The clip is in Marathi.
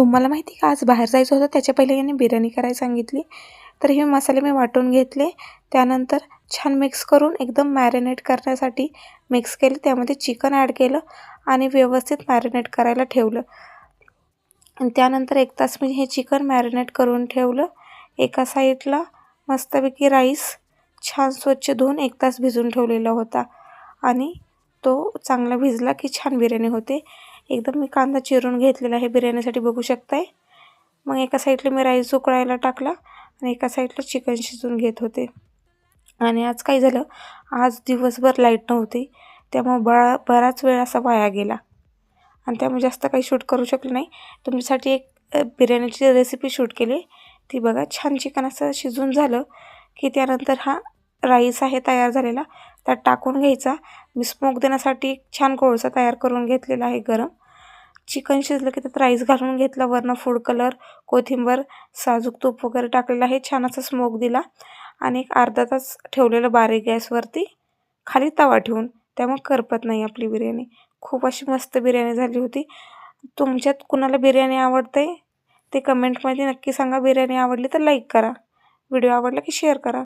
तुम्हाला माहिती का आज बाहेर जायचं होतं, त्याच्या पहिले याने बिर्याणी करायला सांगितली. तर हे मसाले मी वाटून घेतले. त्यानंतर छान मिक्स करून एकदम मॅरिनेट करण्यासाठी मिक्स केले. त्यामध्ये चिकन ॲड केलं आणि व्यवस्थित मॅरिनेट करायला ठेवलं. आणि त्यानंतर 1 तास मी हे चिकन मॅरिनेट करून ठेवलं. एका साईडला मस्तपैकी राईस छान स्वच्छ धुवून 1 तास भिजवून ठेवलेला होता आणि तो चांगला भिजला की छान बिर्याणी होते. एकदम मी कांदा चिरून घेतलेला आहे बिर्याणीसाठी, बघू शकताय. मग एका साईडला मी राईस उकळायला टाकला आणि एका साईडला चिकन शिजवून घेत होते. आणि आज काय झालं, आज दिवसभर लाईट नव्हती, त्यामुळे बराच वेळ असा वाया गेला आणि त्यामुळे जास्त काही शूट करू शकले नाही. तुमच्यासाठी एक बिर्याणीची रेसिपी शूट केली, ती बघा. छान चिकन असं शिजून झालं की त्यानंतर हा राईस आहे तयार झालेला, त्यात टाकून घ्यायचा. मी स्मोक देण्यासाठी छान कोळसा तयार करून घेतलेला आहे गरम. चिकन शिजलं की त्यात राईस घालून घेतला. वरनं फूड कलर, कोथिंबीर, साजूक तूप वगैरे टाकलेलं आहे. छान असा स्मोक दिला आणि एक अर्धा तास ठेवलेलं बारीक गॅसवरती, खाली तवा ठेवून. त्यामुळे करपत नाही आपली बिर्याणी. खूप अशी मस्त बिर्याणी झाली होती. तुमच्यात कुणाला बिर्याणी आवडते ते कमेंटमध्ये नक्की सांगा. बिर्याणी आवडली तर लाईक करा. व्हिडिओ आवडला की शेअर करा.